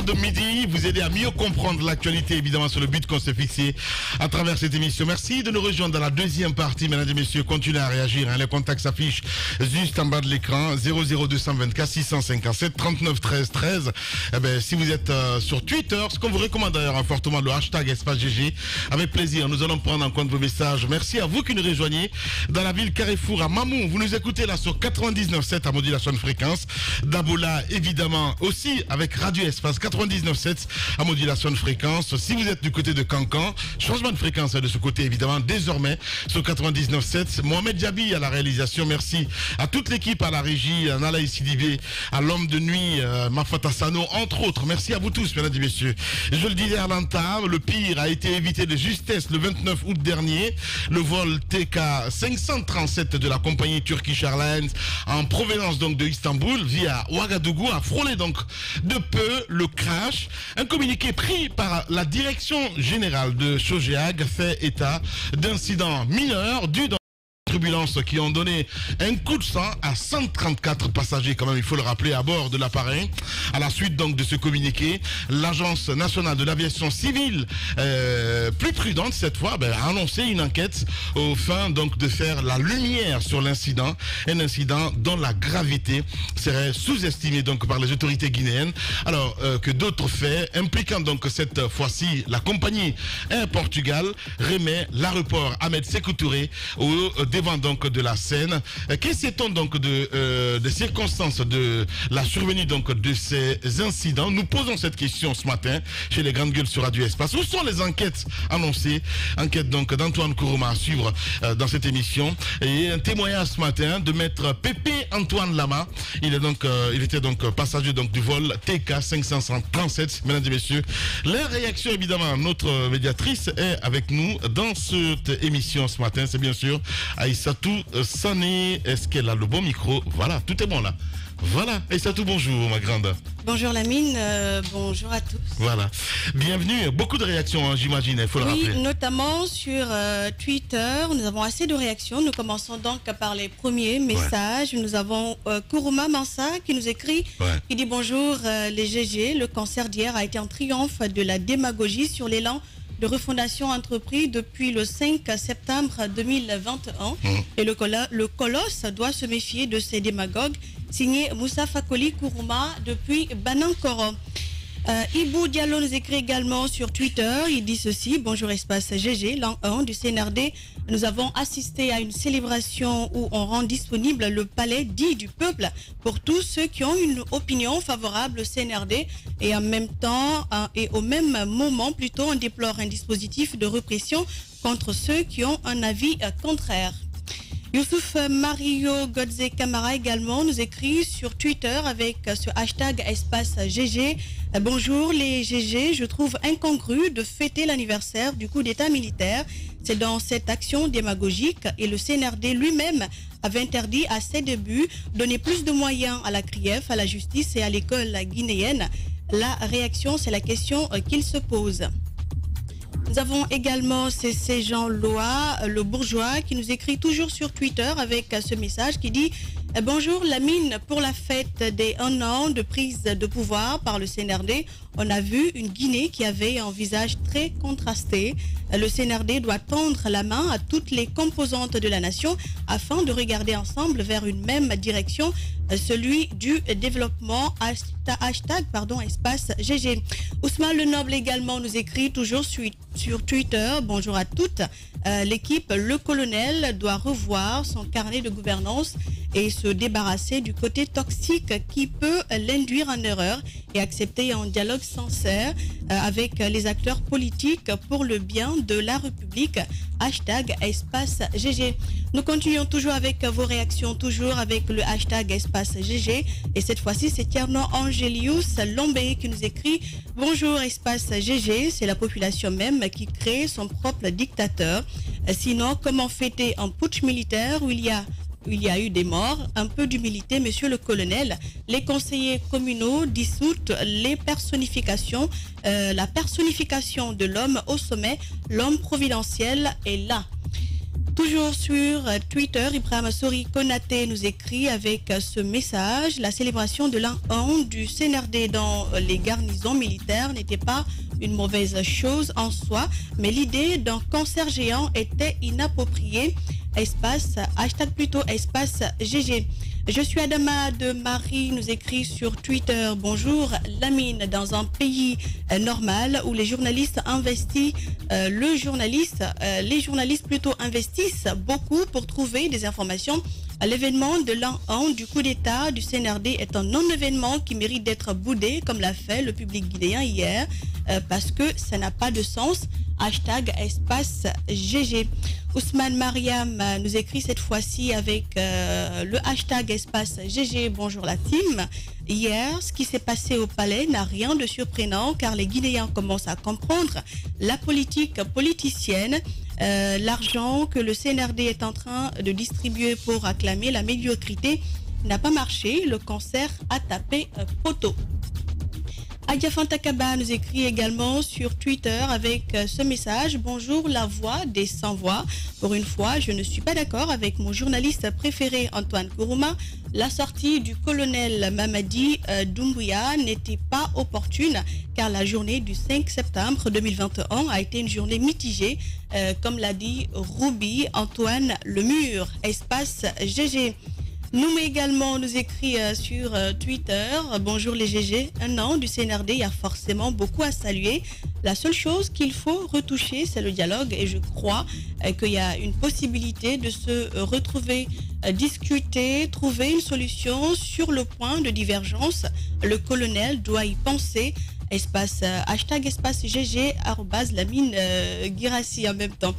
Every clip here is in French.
l'heure de midi, vous aider à mieux comprendre l'actualité, évidemment, sur le but qu'on s'est fixé à travers cette émission. Merci de nous rejoindre dans la deuxième partie, mesdames et messieurs. Continuez à réagir. Les contacts s'affichent juste en bas de l'écran. 00224 657 39 13 13. Eh ben, si vous êtes sur Twitter, ce qu'on vous recommande d'ailleurs fortement, le hashtag Espace GG. Avec plaisir, nous allons prendre en compte vos messages. Merci à vous qui nous rejoignez dans la ville Carrefour à Mamou. Vous nous écoutez là sur 99.7 à modulation de fréquence. Dabola, évidemment, aussi avec Radio Espace 99.7 à modulation de fréquence. Si vous êtes du côté de Cancan, changement de fréquence de ce côté, évidemment, désormais sur 99.7. Mohamed Diaby à la réalisation. Merci à toute l'équipe, à la régie, à Nalaï Sidibé, à l'homme de nuit, Mafata Sano, entre autres. Merci à vous tous, mesdames et messieurs. Je le disais à l'entame, le pire a été évité de justesse le 29 août dernier. Le vol TK 537 de la compagnie Turkish Airlines en provenance donc de Istanbul via Ouagadougou a frôlé donc de peu le crash. Un communiqué pris par la direction générale de Sogéag fait état d'incidents mineurs dus dans turbulences qui ont donné un coup de sang à 134 passagers, quand même, il faut le rappeler, à bord de l'appareil. À la suite donc de ce communiqué, l'Agence nationale de l'aviation civile, plus prudente cette fois, a annoncé une enquête au fin donc de faire la lumière sur l'incident, un incident dont la gravité serait sous-estimée donc par les autorités guinéennes, alors que d'autres faits impliquant donc cette fois-ci la compagnie Air Portugal remet l'aéroport Ahmed Sékou Touré au devant donc de la scène. Que sait-on donc des circonstances de la survenue donc de ces incidents? Nous posons cette question ce matin chez les grandes gueules sur Radio Espace. Où sont les enquêtes annoncées? Enquête donc d'Antoine Kourouma à suivre dans cette émission. Et un témoignage ce matin de maître Pépé Antoine Lama. Il était donc passager donc du vol TK 537. Mesdames et messieurs, la réaction évidemment, notre médiatrice est avec nous dans cette émission ce matin. C'est bien sûr Aïssatou Sané. Est-ce qu'elle a le bon micro? Voilà, tout est bon là. Voilà, Aïssatou, bonjour ma grande. Bonjour Lamine, bonjour à tous. Voilà, bienvenue. Beaucoup de réactions, hein, j'imagine, il faut le rappeler. Oui, notamment sur Twitter, nous avons assez de réactions. Nous commençons donc par les premiers messages. Nous avons Kourouma Mansa qui nous écrit, qui dit bonjour les GG, le cancer d'hier a été un triomphe de la démagogie sur l'élan de refondation entrepris depuis le 5 septembre 2021. Et le colosse doit se méfier de ces démagogues. Signé Moussa Fakoli Kourouma depuis Banankoro. Ibou Diallo nous écrit également sur Twitter. Il dit ceci: bonjour Espace GG, l'an 1 du CNRD. Nous avons assisté à une célébration où on rend disponible le palais dit du peuple pour tous ceux qui ont une opinion favorable au CNRD et en même temps et au même moment plutôt on déplore un dispositif de répression contre ceux qui ont un avis contraire. Youssouf Mario Godze Camara également nous écrit sur Twitter avec ce hashtag Espace GG. Bonjour les GG, je trouve incongru de fêter l'anniversaire du coup d'état militaire. C'est dans cette action démagogique et le CNRD lui-même avait interdit à ses débuts donner plus de moyens à la CRIEF, à la justice et à l'école guinéenne. La réaction, c'est la question qu'il se pose. Nous avons également CC Jean Loa, le bourgeois, qui nous écrit toujours sur Twitter avec ce message qui dit « Bonjour Lamine, pour la fête des 1 an de prise de pouvoir par le CNRD, on a vu une Guinée qui avait un visage très contrasté. Le CNRD doit tendre la main à toutes les composantes de la nation afin de regarder ensemble vers une même direction, celui du développement. Hashtag Espace GG. Ousmane Le Noble également nous écrit toujours sur Twitter. Bonjour à toutes. L'équipe Le Colonel doit revoir son carnet de gouvernance et se débarrasser du côté toxique qui peut l'induire en erreur et accepter un dialogue sincère avec les acteurs politiques pour le bien de la République. Hashtag Espace GG. Nous continuons toujours avec vos réactions, toujours avec le hashtag Espace GG. Et cette fois-ci, c'est Tierno Angelius Lombé qui nous écrit « Bonjour Espace GG, c'est la population même qui crée son propre dictateur. Sinon, comment fêter un putsch militaire où il y a eu des morts? Un peu d'humilité, monsieur le colonel. Les conseillers communaux dissoutes, les personnifications, la personnification de l'homme au sommet, l'homme providentiel est là. » Toujours sur Twitter, Ibrahim Sori Konaté nous écrit avec ce message: la célébration de l'an 1 du CNRD dans les garnisons militaires n'était pas une mauvaise chose en soi, mais l'idée d'un concert géant était inappropriée. Espace, hashtag plutôt espace GG. Je suis Adama de Marie, nous écrit sur Twitter: bonjour Lamine, dans un pays normal où les journalistes investissent, les journalistes plutôt investissent beaucoup pour trouver des informations. L'événement de l'an 1 du coup d'État du CNRD est un non-événement qui mérite d'être boudé comme l'a fait le public guinéen hier, parce que ça n'a pas de sens. Hashtag espace GG. Ousmane Mariam nous écrit cette fois-ci avec le hashtag espace GG. Bonjour la team. Hier, ce qui s'est passé au palais n'a rien de surprenant car les Guinéens commencent à comprendre la politique politicienne. L'argent que le CNRD est en train de distribuer pour acclamer la médiocrité n'a pas marché. Le concert a tapé poteau. Adia Fantakaba nous écrit également sur Twitter avec ce message: bonjour la voix des sans-voix. Pour une fois, je ne suis pas d'accord avec mon journaliste préféré Antoine Kourouma. La sortie du colonel Mamadi Doumbouya n'était pas opportune car la journée du 5 septembre 2021 a été une journée mitigée, comme l'a dit Ruby Antoine Lemur. Espace GG. Noumé également nous écrit sur Twitter: bonjour les GG, un an du CNRD, il y a forcément beaucoup à saluer. La seule chose qu'il faut retoucher, c'est le dialogue, et je crois qu'il y a une possibilité de se retrouver, discuter, trouver une solution sur le point de divergence. Le colonel doit y penser. Espace, hashtag espace GG, @Lamine Girassi en même temps.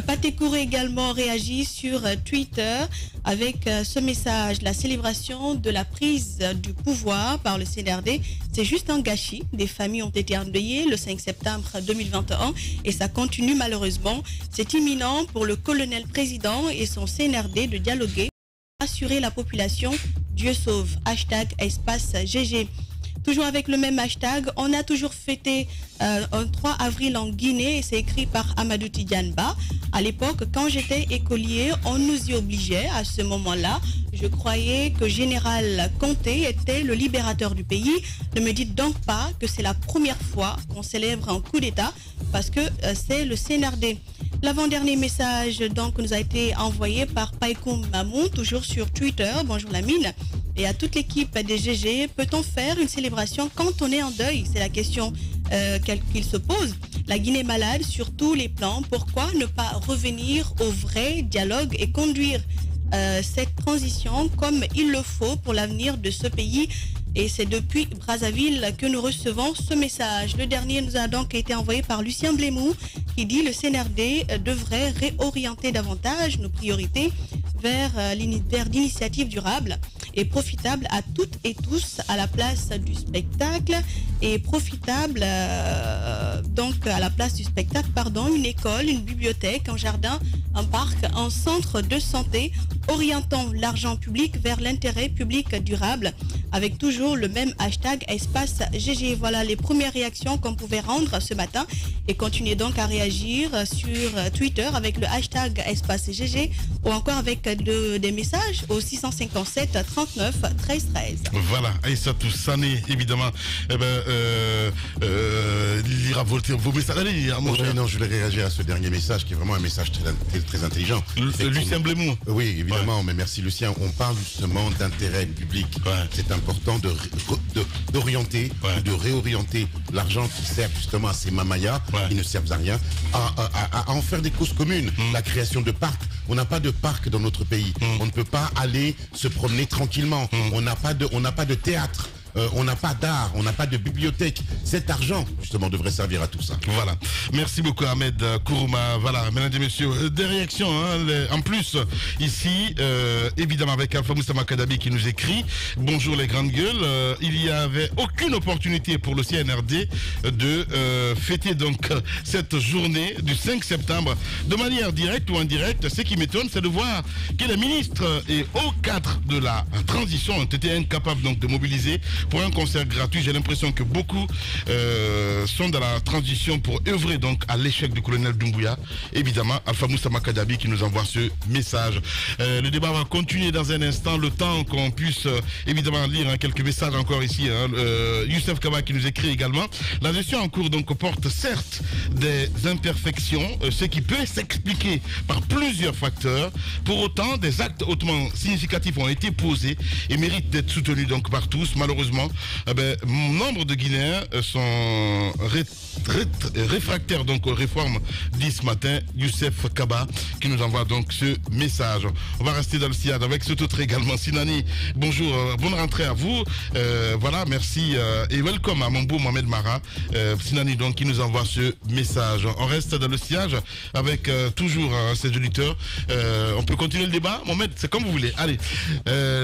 Paté Kouré également réagit sur Twitter avec ce message: la célébration de la prise du pouvoir par le CNRD, c'est juste un gâchis. Des familles ont été endeuillées le 5 septembre 2021 et ça continue malheureusement. C'est imminent pour le colonel président et son CNRD de dialoguer, assurer la population. Dieu sauve. Hashtag espace GG. Toujours avec le même hashtag, on a toujours fêté un 3 avril en Guinée et c'est écrit par Amadou Tidjanba. À l'époque, quand j'étais écolier, on nous y obligeait. À ce moment-là, je croyais que Général Conté était le libérateur du pays. Ne me dites donc pas que c'est la première fois qu'on célèbre un coup d'État parce que c'est le CNRD. L'avant-dernier message donc nous a été envoyé par Paikoum Mamoun, toujours sur Twitter. Bonjour Lamine. Et à toute l'équipe des GG, peut-on faire une célébration quand on est en deuil? C'est la question qu'il se pose. La Guinée est malade sur tous les plans. Pourquoi ne pas revenir au vrai dialogue et conduire cette transition comme il le faut pour l'avenir de ce pays? Et c'est depuis Brazzaville que nous recevons ce message. Le dernier nous a donc été envoyé par Lucien Blémou qui dit: le CNRD devrait réorienter davantage nos priorités vers l'initiative durable et profitable à toutes et tous, à la place du spectacle et profitable donc à la place du spectacle, une école, une bibliothèque, un jardin, un parc, un centre de santé. Orientons l'argent public vers l'intérêt public durable avec toujours le même hashtag espace GG. Voilà les premières réactions qu'on pouvait rendre ce matin et continuez donc à réagir sur Twitter avec le hashtag espace GG ou encore avec des messages au 657 39 13 13. Voilà, Aïssatou Sané, évidemment, lira vos messages. Allez, non, je voulais réagir à ce dernier message qui est vraiment un message très intelligent. Lucien Blémont. Oui, évidemment, mais merci Lucien. On parle justement d'intérêt public. Ouais. C'est important d'orienter, de réorienter l'argent qui sert justement à ces mamayas qui ne servent à rien, à en faire des causes communes. La création de parcs. On n'a pas de parc dans notre pays. On ne peut pas aller se promener tranquillement. On n'a pas de théâtre. On n'a pas d'art, on n'a pas de bibliothèque. Cet argent, justement, devrait servir à tout ça. Voilà. Merci beaucoup, Ahmed Kourouma. Voilà, mesdames et messieurs, des réactions. En plus, ici, évidemment, avec Alpha Moustapha Kadabi qui nous écrit: bonjour les grandes gueules. Il n'y avait aucune opportunité pour le CNRD de fêter donc cette journée du 5 septembre de manière directe ou indirecte. Ce qui m'étonne, c'est de voir que les ministres et hauts cadres de la transition ont été incapables donc de mobiliser pour un concert gratuit. J'ai l'impression que beaucoup sont dans la transition pour œuvrer donc à l'échec du colonel Doumbouya. Évidemment, Alpha Moussa Makadabi qui nous envoie ce message. Le débat va continuer dans un instant, le temps qu'on puisse évidemment lire quelques messages encore ici. Youssef Kaba qui nous écrit également. La gestion en cours donc porte certes des imperfections, ce qui peut s'expliquer par plusieurs facteurs. Pour autant, des actes hautement significatifs ont été posés et méritent d'être soutenus donc par tous. Malheureusement, nombre de Guinéens sont réfractaires donc aux réformes, dit ce matin Youssef Kaba qui nous envoie donc ce message. On va rester dans le SIAD avec ce autre également. Sinani, bonjour, bonne rentrée à vous. Voilà, merci et welcome à mon beau Mohamed Mara. Sinani donc qui nous envoie ce message. On reste dans le sillage avec toujours ces auditeurs. On peut continuer le débat. Mohamed, c'est comme vous voulez. Allez,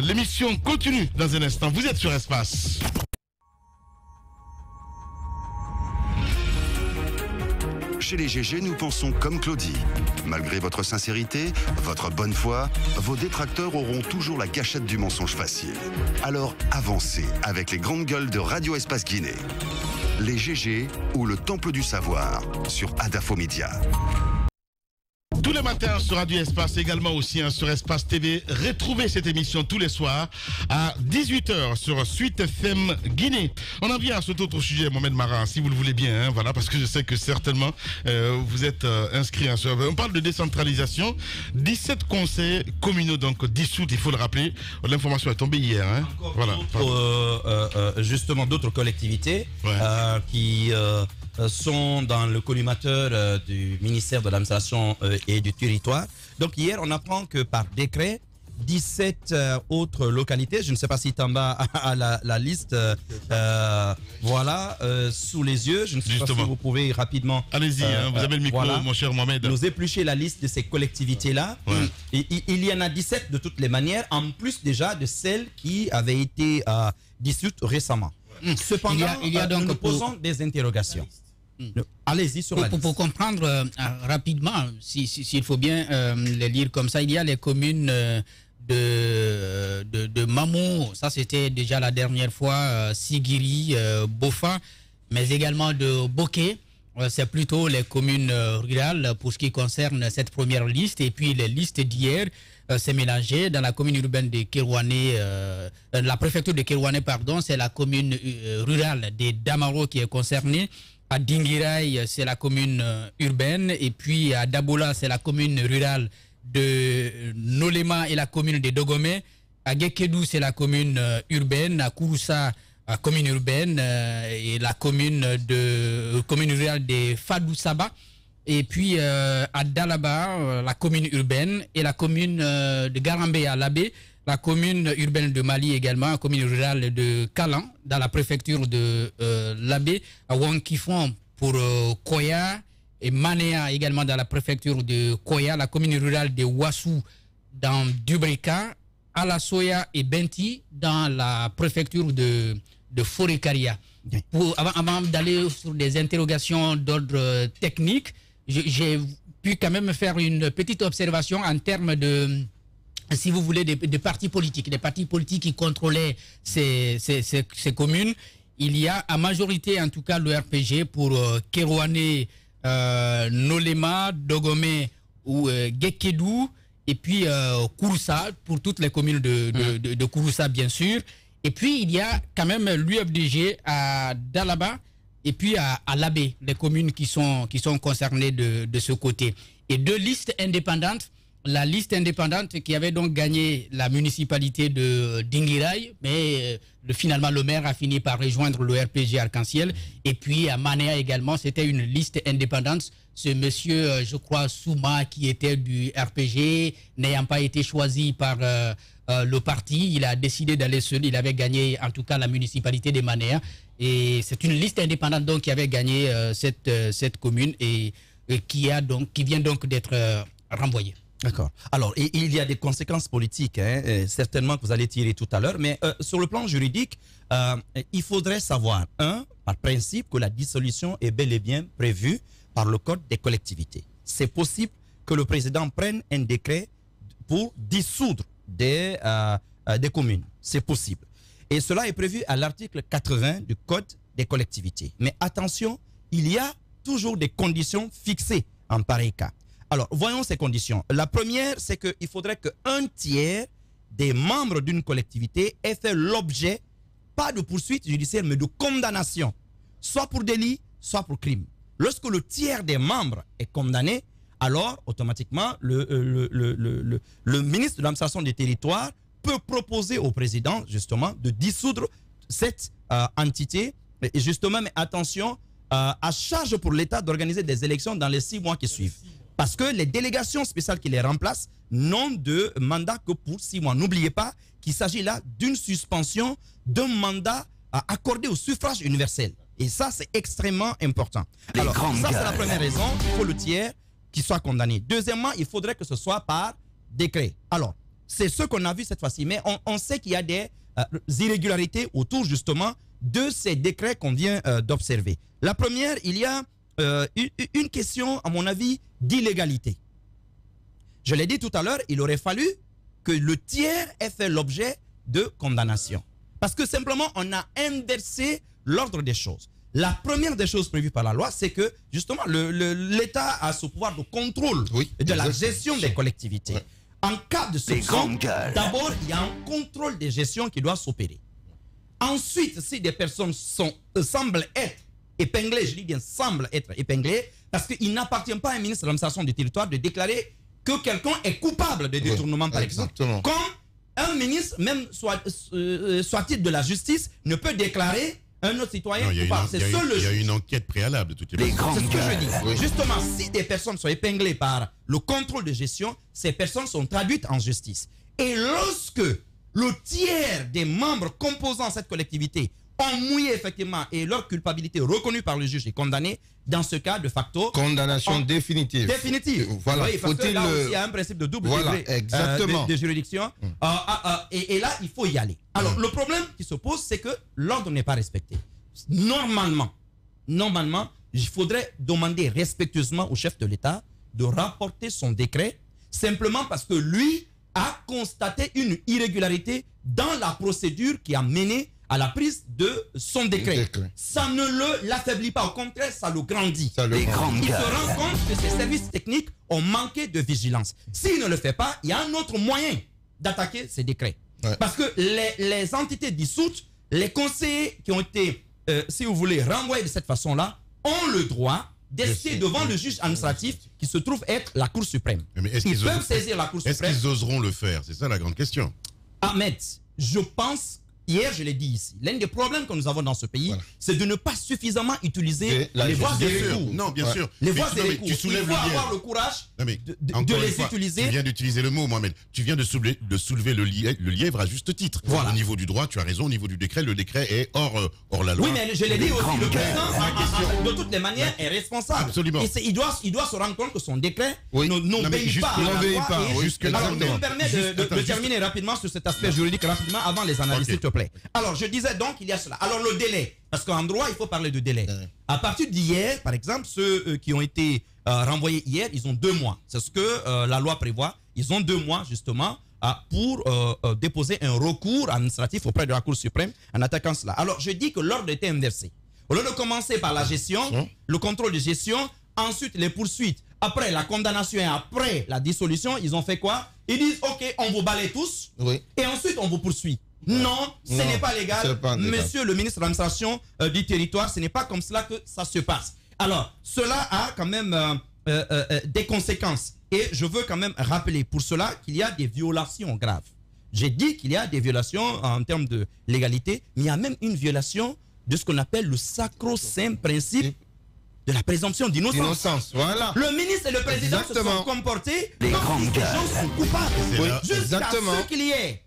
l'émission continue dans un instant. Vous êtes sur Espace. Chez les GG, nous pensons comme Claudie. Malgré votre sincérité, votre bonne foi, vos détracteurs auront toujours la gâchette du mensonge facile. Alors avancez avec les grandes gueules de Radio Espace Guinée. Les GG ou le Temple du Savoir sur Adafo Media. Tous les matins sur Radio Espace, également aussi sur Espace TV. Retrouvez cette émission tous les soirs à 18h sur Suite FM Guinée. On en vient à cet autre sujet, Mohamed Mara, si vous le voulez bien, voilà, parce que je sais que certainement vous êtes inscrits. On parle de décentralisation. 17 conseils communaux donc dissous, il faut le rappeler. L'information est tombée hier. Voilà. Justement, d'autres collectivités qui sont dans le collimateur du ministère de l'administration et du territoire. Donc hier, on apprend que par décret, 17 autres localités, je ne sais pas si Tamba a la liste, sous les yeux. Je ne sais Justement. pas si vous pouvez rapidement... Allez-y, vous avez le micro, mon cher Mohamed. Nous éplucher la liste de ces collectivités-là. Il y en a 17 de toutes les manières, en plus déjà de celles qui avaient été dissoutes récemment. Cependant, il y a donc nous posons des interrogations. Allez-y sur la liste. Pour comprendre rapidement, s'il faut bien les lire comme ça, il y a les communes de Mamou, ça c'était déjà la dernière fois, Sigiri, Bofa, mais également de Boké. C'est plutôt les communes rurales pour ce qui concerne cette première liste. Et puis les listes d'hier, c'est mélangé. Dans la commune urbaine de Kérouané, la préfecture de Kérouané, pardon, c'est la commune rurale de Damaro qui est concernée. À Dinguiraï, c'est la commune urbaine. Et puis à Dabola, c'est la commune rurale de Nolema et la commune de Dogomé. À Gekedou, c'est la commune urbaine. À Kouroussa, la commune urbaine et la commune rurale de Fadou Saba. Et puis à Dalaba, la commune urbaine et la commune de Garambé à Labé. La commune urbaine de Mali également, la commune rurale de Kalan, dans la préfecture de Labé, à Wankifon pour Koya, et Manéa également dans la préfecture de Koya, la commune rurale de Wassou dans Dubrika, Alasoya et Benti dans la préfecture de Forekaria. Avant d'aller sur des interrogations d'ordre technique, j'ai pu quand même faire une petite observation en termes de, si vous voulez, des partis politiques. Des partis politiques qui contrôlaient ces communes. Il y a à majorité, en tout cas, le RPG pour Kérouané, Nolema, Dogomé ou Gekedou, et puis Kouroussa, pour toutes les communes de Kouroussa, bien sûr. Et puis, il y a quand même l'UFDG à Dalaba et puis à Labé, les communes qui sont concernées de ce côté. Et deux listes indépendantes. La liste indépendante qui avait donc gagné la municipalité de Dinguiraï, mais finalement le maire a fini par rejoindre le RPG Arc-en-Ciel. Et puis à Manéa également, c'était une liste indépendante. Ce monsieur, je crois, Souma, qui était du RPG, n'ayant pas été choisi par le parti, il a décidé d'aller seul. Il avait gagné en tout cas la municipalité de Manéa. Et c'est une liste indépendante donc qui avait gagné cette commune et qui vient donc d'être renvoyée. D'accord. Alors, il y a des conséquences politiques, certainement que vous allez tirer tout à l'heure, mais sur le plan juridique, il faudrait savoir, par principe, que la dissolution est bel et bien prévue par le Code des collectivités. C'est possible que le président prenne un décret pour dissoudre des communes. C'est possible. Et cela est prévu à l'article 80 du Code des collectivités. Mais attention, il y a toujours des conditions fixées en pareil cas. Alors, voyons ces conditions. La première, c'est qu'il faudrait qu'un tiers des membres d'une collectivité ait fait l'objet, pas de poursuite judiciaire, mais de condamnation, soit pour délit, soit pour crime. Lorsque le tiers des membres est condamné, alors automatiquement, le ministre de l'administration des territoires peut proposer au président, justement, de dissoudre cette entité. Et justement, mais attention, à charge pour l'État d'organiser des élections dans les 6 mois qui suivent. Parce que les délégations spéciales qui les remplacent n'ont de mandat que pour 6 mois. N'oubliez pas qu'il s'agit là d'une suspension d'un mandat accordé au suffrage universel. Et ça, c'est extrêmement important. Alors, ça, c'est la première raison. Il faut le tiers qui soit condamné. Deuxièmement, il faudrait que ce soit par décret. Alors, c'est ce qu'on a vu cette fois-ci. Mais on sait qu'il y a des irrégularités autour, justement, de ces décrets qu'on vient d'observer. La première, il y a une question, à mon avis, d'illégalité. Je l'ai dit tout à l'heure, il aurait fallu que le tiers ait fait l'objet de condamnation. Parce que simplement, on a inversé l'ordre des choses. La première des choses prévues par la loi, c'est que justement, l'État a ce pouvoir de contrôle de la gestion des collectivités. Ouais. En cas de soupçon, d'abord, il y a un contrôle des gestions qui doit s'opérer. Ensuite, si des personnes semblent être épinglées, je dis bien semblent être épinglées, parce qu'il n'appartient pas à un ministre de l'administration du territoire de déclarer que quelqu'un est coupable de détournement, par exemple. Comme un ministre, même soit-il de la justice, ne peut déclarer un autre citoyen coupable. Il y a une enquête préalable de toutes les personnes. C'est ce que je dis. Oui. Justement, si des personnes sont épinglées par le contrôle de gestion, ces personnes sont traduites en justice. Et lorsque le tiers des membres composant cette collectivité ont mouillé effectivement et leur culpabilité reconnue par le juge et condamnée, dans ce cas, de facto... Condamnation définitive. Définitive. Voilà. Oui, parce que là aussi, il y a un principe de double degré de juridiction. Et là, il faut y aller. Alors, le problème qui se pose, c'est que l'ordre n'est pas respecté. Normalement, il faudrait demander respectueusement au chef de l'État de rapporter son décret, simplement parce que lui a constaté une irrégularité dans la procédure qui a mené à la prise de son décret. Ça ne l'affaiblit pas, au contraire, ça le grandit. Il se rend compte que ses services techniques ont manqué de vigilance. S'il ne le fait pas, il y a un autre moyen d'attaquer ces décrets. Ouais. Parce que les entités dissoutes, les conseillers qui ont été, si vous voulez, renvoyés de cette façon-là, ont le droit d'essayer devant le juge administratif qui se trouve être la Cour suprême. Ils peuvent saisir la Cour suprême. Est-ce qu'ils oseront le faire? C'est ça la grande question. Ahmed, je pense... Hier, je l'ai dit ici, l'un des problèmes que nous avons dans ce pays, c'est de ne pas suffisamment utiliser les voies et recours. Non, bien sûr. Les voies et recours. Il faut avoir le courage de les utiliser. Tu viens d'utiliser le mot, Mohamed. Tu viens de soulever le lièvre à juste titre. Voilà. Au niveau du droit, tu as raison. Au niveau du décret, le décret est hors la loi. Oui, mais je l'ai dit aussi, le président, de toutes les manières, est responsable. Absolument. Et il doit se rendre compte que son décret n'obéit pas à la loi. Alors, je me permets de terminer rapidement sur cet aspect juridique, rapidement, avant les analyses, s'il te plaît. Alors, je disais donc qu'il y a cela. Alors, le délai, parce qu'en droit, il faut parler de délai. À partir d'hier, par exemple, ceux qui ont été renvoyés hier, ils ont 2 mois. C'est ce que la loi prévoit. Ils ont 2 mois, justement, pour déposer un recours administratif auprès de la Cour suprême en attaquant cela. Alors, je dis que l'ordre était inversé. Au lieu de commencer par la gestion, le contrôle de gestion, ensuite les poursuites, après la condamnation et après la dissolution, ils ont fait quoi? Ils disent, OK, on vous balaye tous, et ensuite on vous poursuit. Non, ce n'est pas légal. Monsieur le ministre de l'administration du territoire, ce n'est pas comme cela que ça se passe. Alors, cela a quand même des conséquences. Et je veux quand même rappeler pour cela qu'il y a des violations graves. J'ai dit qu'il y a des violations en termes de légalité, mais il y a même une violation de ce qu'on appelle le sacro-saint principe de la présomption d'innocence. Voilà. Le ministre et le président se sont comportés comme si les gens sont coupables. Jusqu'à ce qu'il y ait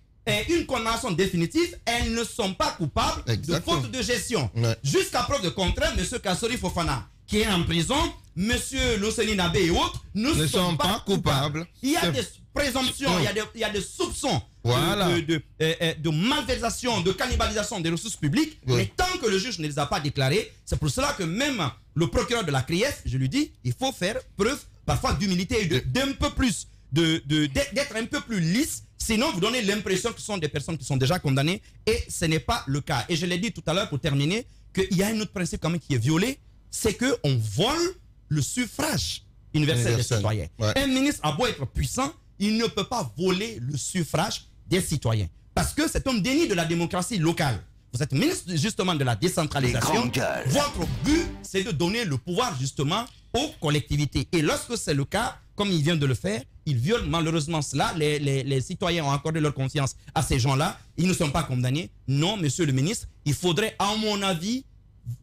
une condamnation définitive, elles ne sont pas coupables de faute de gestion. Jusqu'à preuve de contraire, M. Kassori Fofana, qui est en prison, M. Lousseni Nabé et autres, ne sont pas coupables. Il y a des présomptions, il y a des soupçons de malversation, de cannibalisation des ressources publiques, mais tant que le juge ne les a pas déclarées, c'est pour cela que même le procureur de la CRIEF, je lui dis, il faut faire preuve parfois d'humilité et d'un peu plus, d'être un peu plus lisse Sinon, vous donnez l'impression que ce sont des personnes qui sont déjà condamnées et ce n'est pas le cas. Et je l'ai dit tout à l'heure pour terminer, qu'il y a un autre principe quand même qui est violé, c'est qu'on vole le suffrage universel des citoyens. Ouais. Un ministre a beau être puissant, il ne peut pas voler le suffrage des citoyens. Parce que c'est un déni de la démocratie locale. Vous êtes ministre justement de la décentralisation. Votre but, c'est de donner le pouvoir justement aux collectivités. Et lorsque c'est le cas, comme il vient de le faire, il viole malheureusement cela. Les citoyens ont accordé leur confiance à ces gens-là. Ils ne sont pas condamnés. Non, monsieur le ministre, il faudrait, à mon avis,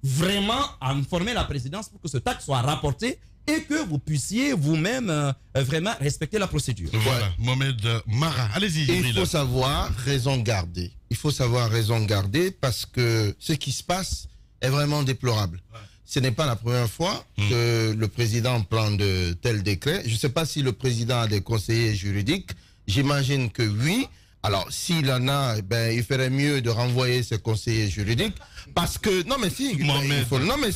vraiment informer la présidence pour que ce taxe soit rapporté et que vous puissiez vous-même vraiment respecter la procédure. Voilà, Mohamed Mara, allez-y. Il faut savoir raison garder. Il faut savoir raison garder parce que ce qui se passe est vraiment déplorable. Ouais. Ce n'est pas la première fois que le président prend de tels décrets. Je ne sais pas si le président a des conseillers juridiques. J'imagine que oui. Alors, s'il en a, ben, il ferait mieux de renvoyer ses conseillers juridiques. Parce que, non mais si, il faut, non mais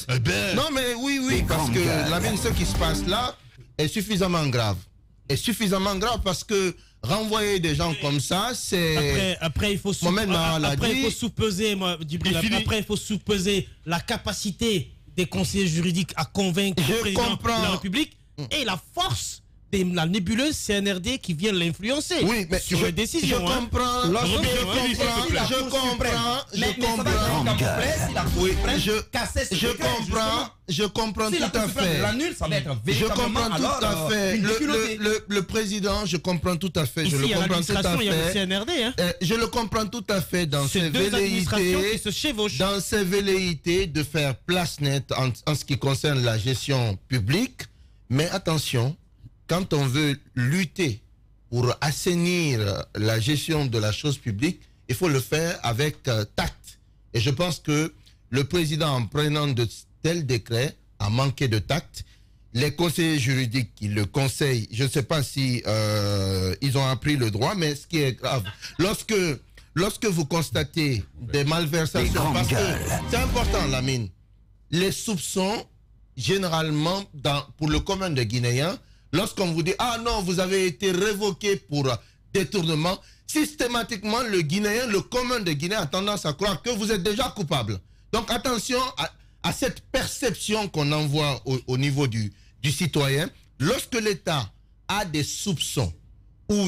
oui, parce que ce qui se passe là est suffisamment grave. Est suffisamment grave parce que renvoyer des gens comme ça, c'est... Après, il faut sous-peser, après, il faut sous-peser la capacité des conseillers juridiques à convaincre le président de la République et la force de la nébuleuse CNRD qui vient l'influencer sur les décisions. Je comprends tout à fait. Je comprends tout à fait. Le président, je comprends tout à fait. Je le comprends tout à fait. Je le comprends tout à fait dans ses velléités de faire place nette en ce qui concerne la gestion publique. Mais attention, quand on veut lutter pour assainir la gestion de la chose publique, il faut le faire avec tact. Et je pense que le président, en prenant de tels décrets, a manqué de tact. Les conseillers juridiques qui le conseillent, je ne sais pas si ils ont appris le droit, mais ce qui est grave, lorsque vous constatez des malversations, parce que c'est important, Lamine, les soupçons, généralement, pour le commun des Guinéens, lorsqu'on vous dit « Ah non, vous avez été révoqué pour détournement », systématiquement, le Guinéen, le commun des Guinéens a tendance à croire que vous êtes déjà coupable. Donc attention à cette perception qu'on envoie au niveau du citoyen. Lorsque l'État a des soupçons ou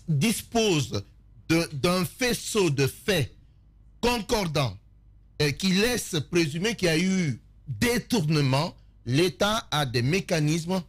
dispose d'un faisceau de faits concordants qui laisse présumer qu'il y a eu détournement, l'État a des mécanismes.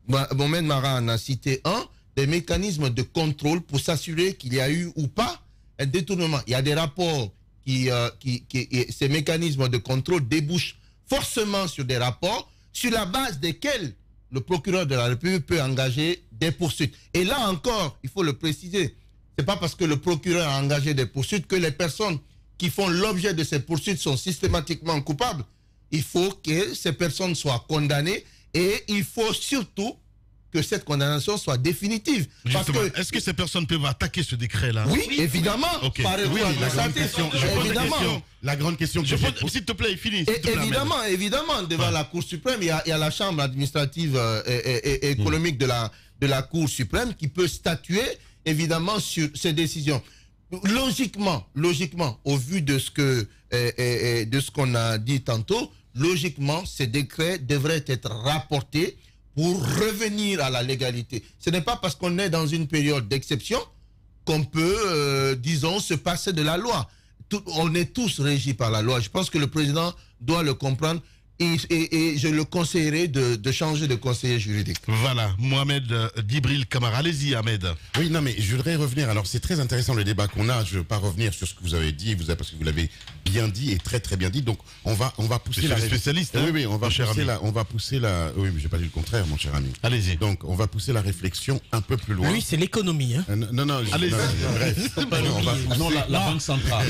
Mohamed Mara en a cité un, des mécanismes de contrôle pour s'assurer qu'il y a eu ou pas un détournement. Il y a des rapports ces mécanismes de contrôle débouchent forcément sur des rapports sur la base desquels le procureur de la République peut engager des poursuites. Et là encore, il faut le préciser, c'est pas parce que le procureur a engagé des poursuites que les personnes qui font l'objet de ces poursuites sont systématiquement coupables. Il faut que ces personnes soient condamnées. Et il faut surtout que cette condamnation soit définitive. Est-ce que ces personnes peuvent attaquer ce décret-là? Oui, évidemment. Okay. La grande question que s'il te plaît, finis. Évidemment, devant la Cour suprême, il y a la Chambre administrative et économique de la Cour suprême qui peut statuer, évidemment, sur ces décisions. Logiquement, au vu de ce qu'on a dit tantôt, logiquement, ces décrets devraient être rapportés pour revenir à la légalité. Ce n'est pas parce qu'on est dans une période d'exception qu'on peut, disons, se passer de la loi. On est tous régis par la loi. Je pense que le président doit le comprendre et je le conseillerais de changer de conseiller juridique. Voilà, Mohamed Djibril Kamara. Allez-y, Ahmed. Oui, non, mais je voudrais revenir. Alors, c'est très intéressant le débat qu'on a. Je ne veux pas revenir sur ce que vous avez dit, parce que vous l'avez bien dit et très, très bien dit. Donc, on va pousser la spécialiste. Oui, on va pousser la. Oui, mais j'ai pas dit le contraire, mon cher ami. Allez-y. Donc, on va pousser la réflexion un peu plus loin. Oui, c'est l'économie. Hein. Non. Allez-y. Bref. La banque centrale.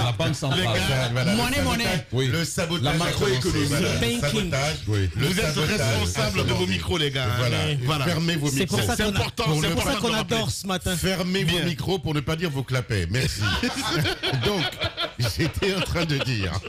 La banque centrale. Monnaie. Oui. Le sabotage. La macroéconomie. Vous êtes responsables de vos micros, les gars. Voilà. Fermez vos micros. C'est important. C'est pour ça qu'on adore ce matin. Fermez vos micros pour ne pas dire vos clapets. Merci. Donc, J'étais en train de dire.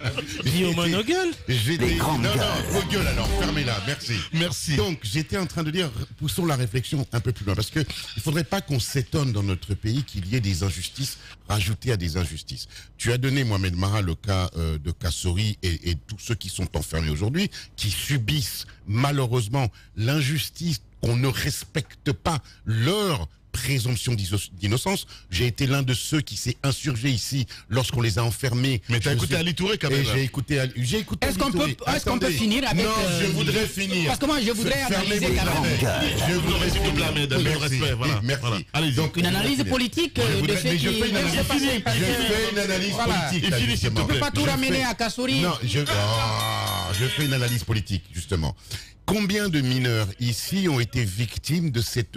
Guillaume nos gueules. Non, vos gueules alors, fermez-la, merci. Merci. Donc, j'étais en train de dire, poussons la réflexion un peu plus loin, parce qu'il ne faudrait pas qu'on s'étonne dans notre pays qu'il y ait des injustices rajoutées à des injustices. Tu as donné, Mohamed Mara, le cas de Kassory et tous ceux qui sont enfermés aujourd'hui, qui subissent malheureusement l'injustice qu'on ne respecte pas leur présomption d'innocence. J'ai été l'un de ceux qui s'est insurgé ici lorsqu'on les a enfermés. Mais t'as écouté Ali Touré quand même. J'ai écouté Est-ce qu'on peut finir avec... Non, je voudrais finir. Parce que moi, je voudrais analyser quand même. Je voudrais s'il te plaît, Ahmed, avec respect. Voilà. Merci. Voilà. Allez, donc une analyse politique de ce qui vient de se passer. Je fais une analyse politique. Tu ne peux pas tout ramener à Kassory. Non, je fais une analyse politique, justement. Combien de mineurs ici ont été victimes de cette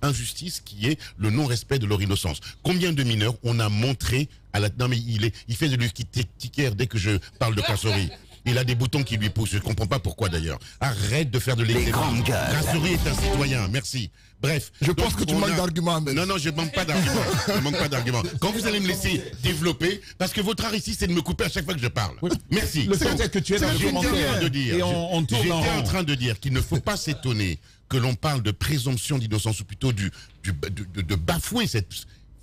injustice qui est le non-respect de leur innocence? Combien de mineurs on a montré à la... Non mais il fait de l'urticaire dès que je parle de Kassory. Il a des boutons qui lui poussent. Je ne comprends pas pourquoi d'ailleurs. Arrête de faire de l'exécution. Kassory est un citoyen. Merci. Bref. Je pense que tu manques d'arguments. Non, je ne manque pas d'arguments. Je manque pas d'arguments. Quand vous allez me laisser développer, parce que votre art ici, c'est de me couper à chaque fois que je parle. Oui. Merci. Le fait que tu es dans le commentaire. J'étais en train de dire qu'il ne faut pas s'étonner que l'on parle de présomption d'innocence, ou plutôt de bafouer cette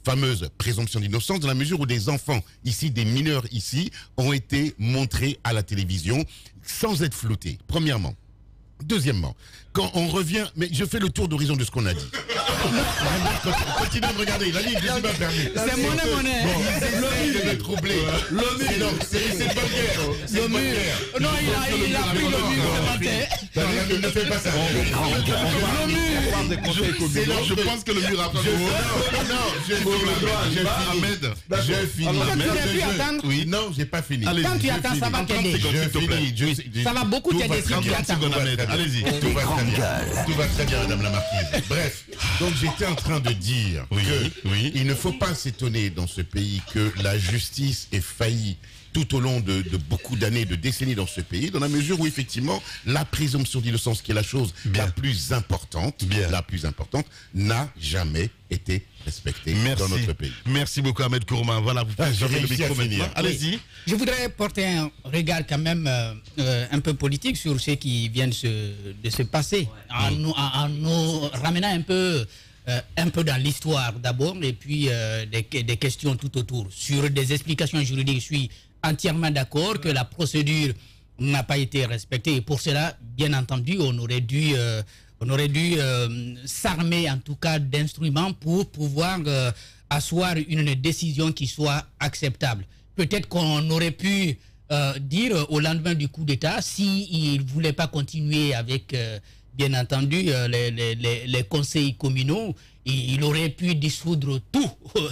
fameuse présomption d'innocence, dans la mesure où des enfants ici, des mineurs ici, ont été montrés à la télévision sans être floutés, premièrement. Deuxièmement, quand on revient, mais je fais le tour d'horizon de ce qu'on a dit. Continuez de me regarder, il a dit, je ne suis pas permis. C'est monnaie. Il est troublé. C'est pas guerre. C'est pas guerre. Non, il a pris le mur. Il ne fait pas ça. Je pense que le mur a pas Je finis. Oui, non, j'ai pas fini. Quand tu attends, ça va t'aider. Ça va beaucoup t'aider si tu attends. Allez-y, tout va très bien, madame la marquise. Bref, donc j'étais en train de dire qu'il ne faut pas s'étonner dans ce pays que la justice ait failli tout au long de beaucoup d'années, de décennies dans ce pays, dans la mesure où effectivement la présomption d'innocence, qui est la chose la plus importante, n'a jamais été respectée dans notre pays. Merci beaucoup Ahmed Kourouma. Voilà, vous pouvez le micro maintenant. Allez-y. Je voudrais porter un regard quand même un peu politique sur ce qui vient de se passer, en nous ramenant un peu dans l'histoire d'abord, et puis des questions tout autour. Sur des explications juridiques, je suis entièrement d'accord que la procédure n'a pas été respectée, et pour cela, bien entendu, on aurait dû s'armer en tout cas d'instruments pour pouvoir asseoir une décision qui soit acceptable. Peut-être qu'on aurait pu dire au lendemain du coup d'État, s'il ne voulait pas continuer avec, bien entendu, les conseils communaux, il aurait pu dissoudre tout.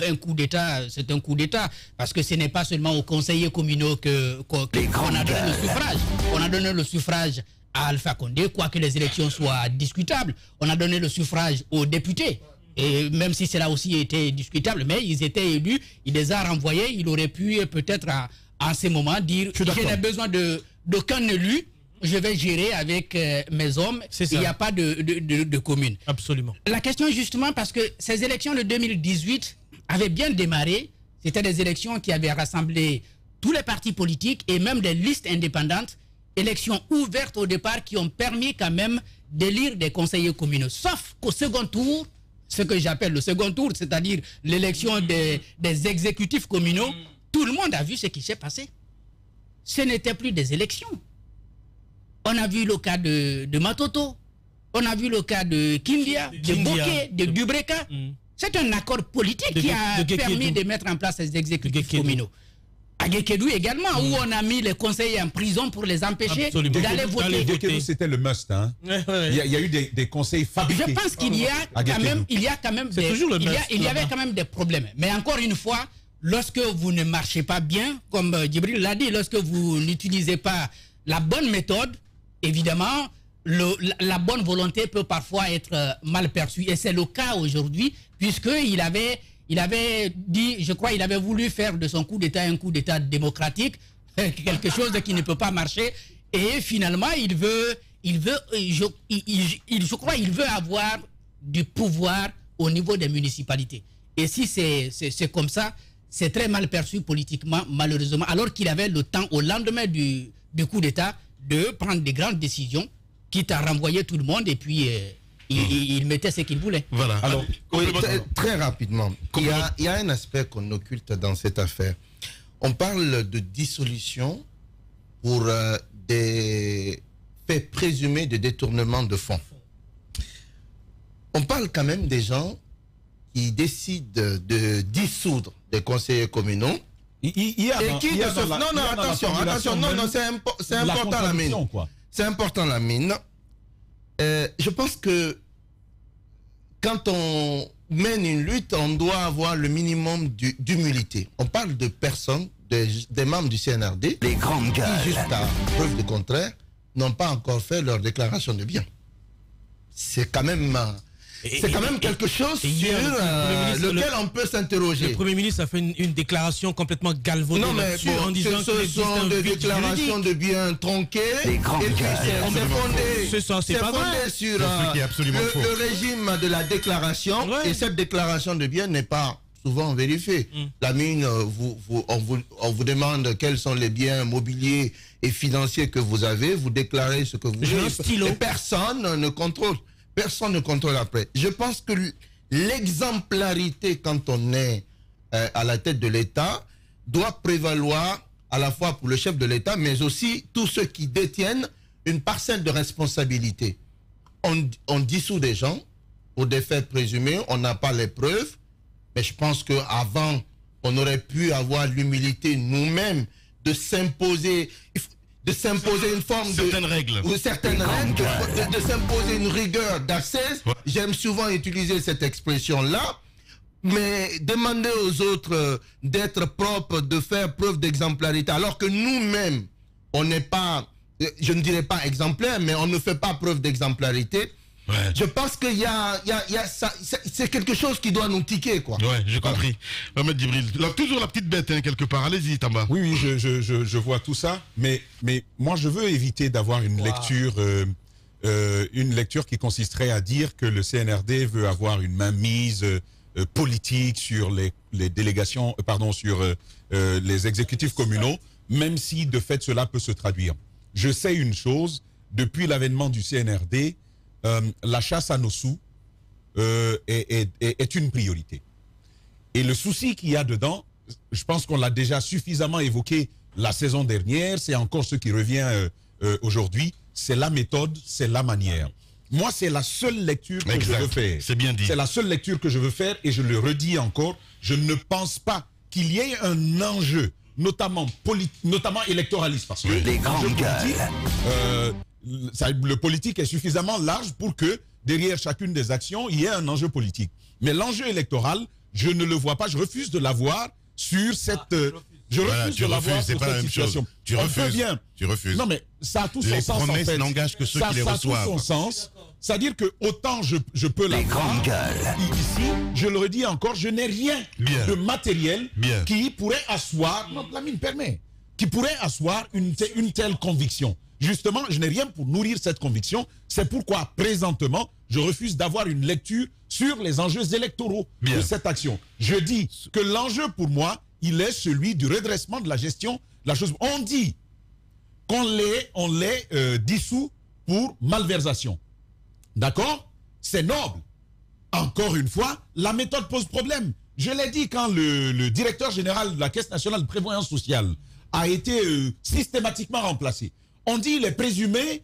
Un coup d'État, c'est un coup d'État, parce que ce n'est pas seulement aux conseillers communaux qu'on a donné le suffrage. On a donné le suffrage à Alpha Condé, quoique les élections soient discutables. On a donné le suffrage aux députés. Et même si cela aussi était discutable, mais ils étaient élus, il les a renvoyés. Il aurait pu peut-être à ce moment dire, je n'ai besoin d'aucun élu, je vais gérer avec mes hommes, il n'y a pas de commune. Absolument. La question justement, parce que ces élections de 2018 avaient bien démarré, c'était des élections qui avaient rassemblé tous les partis politiques et même des listes indépendantes, élections ouvertes au départ qui ont permis quand même d'élire des conseillers communaux. Sauf qu'au second tour, ce que j'appelle le second tour, c'est-à-dire l'élection des exécutifs communaux, tout le monde a vu ce qui s'est passé. Ce n'était plus des élections. On a vu le cas de Matoto, on a vu le cas de Kindia, de Boké, de Dubreka. C'est un accord politique qui a permis de mettre en place ces exécutifs communaux. À Gekedou également, où on a mis les conseillers en prison pour les empêcher d'aller voter. Gekedou, c'était le must. Hein. Il y a eu des conseils fabriqués. Je pense qu'il y a quand même, il y avait quand même des problèmes. Mais encore une fois, lorsque vous ne marchez pas bien, comme Djibril l'a dit, lorsque vous n'utilisez pas la bonne méthode, évidemment, la bonne volonté peut parfois être mal perçue. Et c'est le cas aujourd'hui, puisqu'il avait dit, je crois, il avait voulu faire de son coup d'État un coup d'État démocratique, quelque chose qui ne peut pas marcher. Et finalement, il veut avoir du pouvoir au niveau des municipalités. Et si c'est comme ça, c'est très mal perçu politiquement, malheureusement, alors qu'il avait le temps, au lendemain du coup d'État, de prendre des grandes décisions, quitte à renvoyer tout le monde, et puis il mettait ce qu'il voulait. Voilà. Alors, oui, très rapidement, il y a un aspect qu'on occulte dans cette affaire. On parle de dissolution pour des faits présumés de détournement de fonds. On parle quand même des gens qui décident de dissoudre des conseillers communaux. Attention, c'est important la mine. C'est important la mine. Je pense que quand on mène une lutte, on doit avoir le minimum d'humilité. On parle de personnes, des membres du CNRD, les grandes gueules, qui jusqu'à preuve du contraire, n'ont pas encore fait leur déclaration de biens. C'est quand même quelque chose sur lequel on peut s'interroger. Le Premier ministre a fait une déclaration complètement galvaudée en disant que ce sont des déclarations de biens tronquées. Les grandes c'est fondé sur le régime de la déclaration, et cette déclaration de biens n'est pas souvent vérifiée. La mine, on vous demande quels sont les biens mobiliers et financiers que vous avez, vous déclarez ce que vous voulez, et personne ne contrôle. Personne ne contrôle après. Je pense que l'exemplarité, quand on est à la tête de l'État, doit prévaloir à la fois pour le chef de l'État, mais aussi tous ceux qui détiennent une parcelle de responsabilité. On dissout des gens pour des faits présumés, on n'a pas les preuves, mais je pense qu'avant, on aurait pu avoir l'humilité nous-mêmes de s'imposer... de s'imposer une forme certaines règles, de s'imposer une rigueur d'accès. J'aime souvent utiliser cette expression-là, mais demander aux autres d'être propres, de faire preuve d'exemplarité, alors que nous-mêmes, on n'est pas, je ne dirais pas exemplaire, mais on ne fait pas preuve d'exemplarité. Ouais. Je pense qu'il y a ça, c'est quelque chose qui doit nous tiquer, quoi. Ouais, j'ai compris. Mohamed Djibril, toujours la petite bête, hein, quelque part. Allez-y, Tamba. Oui, je vois tout ça, mais moi, je veux éviter d'avoir une lecture qui consisterait à dire que le CNRD veut avoir une mainmise politique sur les délégations, sur les exécutifs communaux, même si de fait cela peut se traduire. Je sais une chose, depuis l'avènement du CNRD, la chasse à nos sous est une priorité. Et le souci qu'il y a dedans, je pense qu'on l'a déjà suffisamment évoqué la saison dernière, c'est encore ce qui revient aujourd'hui, c'est la méthode, c'est la manière. Moi, c'est la seule lecture que je veux faire. C'est bien dit. C'est la seule lecture que je veux faire, et je le redis encore, je ne pense pas qu'il y ait un enjeu, notamment électoraliste, parce que les grandes gueules. Le politique est suffisamment large pour que derrière chacune des actions, il y ait un enjeu politique. Mais l'enjeu électoral, je ne le vois pas, je refuse de l'avoir sur cette... Je refuse de l'avoir sur cette situation. Tu refuses. Bien. Tu refuses. Non, mais ça a tout son les sens, en fait. Les promesses n'engagent que ceux qui les reçoivent. Ça a tout son sens. C'est-à-dire que autant je peux l'avoir, ici, je le redis encore, je n'ai rien de matériel qui pourrait asseoir, la mine permet, qui pourrait asseoir une telle conviction. Justement, je n'ai rien pour nourrir cette conviction. C'est pourquoi, présentement, je refuse d'avoir une lecture sur les enjeux électoraux de cette action. Je dis que l'enjeu, pour moi, il est celui du redressement de la gestion de la chose. On dit qu'on les dissout pour malversation. D'accord? C'est noble. Encore une fois, la méthode pose problème. Je l'ai dit quand le directeur général de la Caisse nationale de prévoyance sociale a été systématiquement remplacé. On dit qu'il est présumé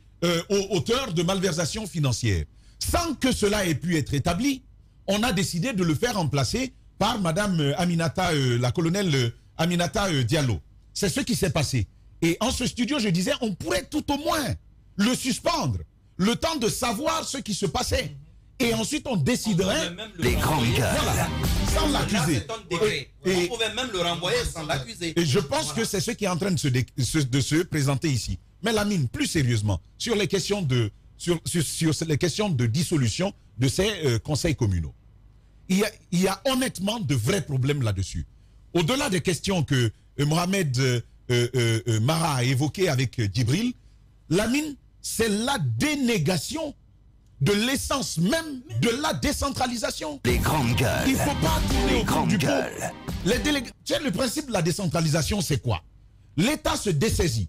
auteur de malversation financière. Sans que cela ait pu être établi, on a décidé de le faire remplacer par Madame Aminata, la colonelle Aminata Diallo. C'est ce qui s'est passé. Et en ce studio, je disais, on pourrait tout au moins le suspendre, le temps de savoir ce qui se passait. Et ensuite, on déciderait... Les grandes gueules. Voilà, sans l'accuser. On pouvait même le renvoyer sans l'accuser. Et je pense que c'est ce qui est en train de se présenter ici. Mais Lamine, plus sérieusement, sur les questions de dissolution de ces conseils communaux, il y a honnêtement de vrais problèmes là-dessus. Au-delà des questions que Mohamed Mara a évoquées avec Djibril, Lamine, c'est la dénégation de l'essence même de la décentralisation. Les grandes gueules. Il ne faut pas tourner autour du pot. Le principe de la décentralisation, c'est quoi? L'État se dessaisit.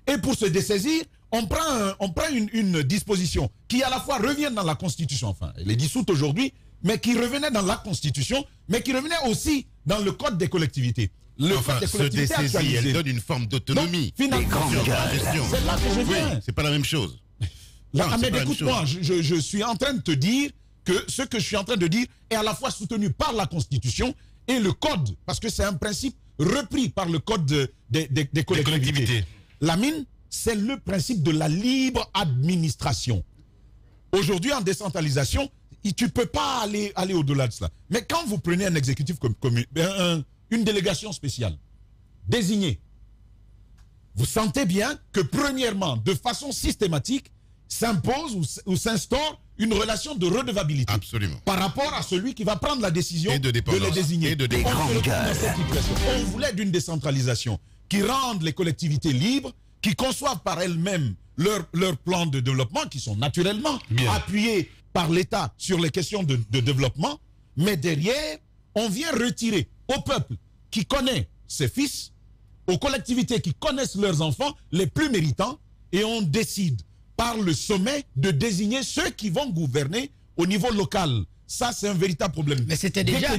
Et pour se dessaisir, on prend une disposition qui à la fois revient dans la Constitution, enfin, elle est dissoute aujourd'hui, mais qui revenait dans la Constitution, mais qui revenait aussi dans le Code des collectivités. Se dessaisit, elle donne une forme d'autonomie. C'est là que je viens. Oui, c'est pas la même chose. Mais écoute-moi, je suis en train de te dire que ce que je suis en train de dire est à la fois soutenu par la Constitution et le Code, parce que c'est un principe repris par le Code des collectivités. La mine, c'est le principe de la libre administration. Aujourd'hui, en décentralisation, tu ne peux pas aller au-delà de cela. Mais quand vous prenez un exécutif comme une délégation spéciale désignée, vous sentez bien que premièrement, de façon systématique, s'impose ou s'instaure une relation de redevabilité. Absolument. Par rapport à celui qui va prendre la décision de les désigner. Et de on voulait d'une décentralisation qui rende les collectivités libres, qui conçoivent par elles-mêmes leurs plans de développement, qui sont naturellement appuyés par l'État sur les questions de développement, mais derrière, on vient retirer au peuple qui connaît ses fils, aux collectivités qui connaissent leurs enfants les plus méritants, et on décide par le sommet de désigner ceux qui vont gouverner au niveau local. Ça, c'est un véritable problème. Mais c'était déjà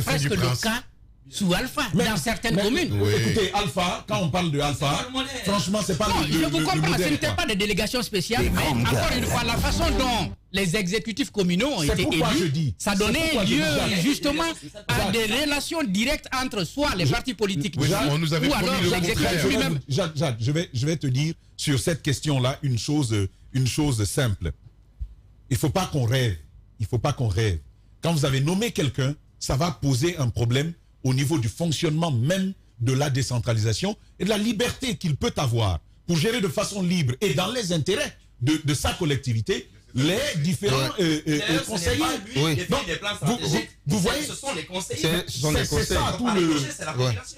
presque le cas sous Alpha, dans certaines communes. Oui. Écoutez, Alpha, quand on parle de Alpha, franchement, c'est pas je vous comprends, ce n'était pas des délégations spéciales, mais encore une fois, la façon dont les exécutifs communaux ont été élus, ça donnait lieu justement à des relations directes entre soit les partis politiques ou alors l'exécutif lui-même. Jacques, je vais te dire sur cette question-là une chose simple. Il ne faut pas qu'on rêve. Il faut pas qu'on rêve. Quand vous avez nommé quelqu'un, ça va poser un problème au niveau du fonctionnement même de la décentralisation et de la liberté qu'il peut avoir pour gérer de façon libre et dans les intérêts de sa collectivité les différents conseillers. Vous voyez, ce sont les conseillers.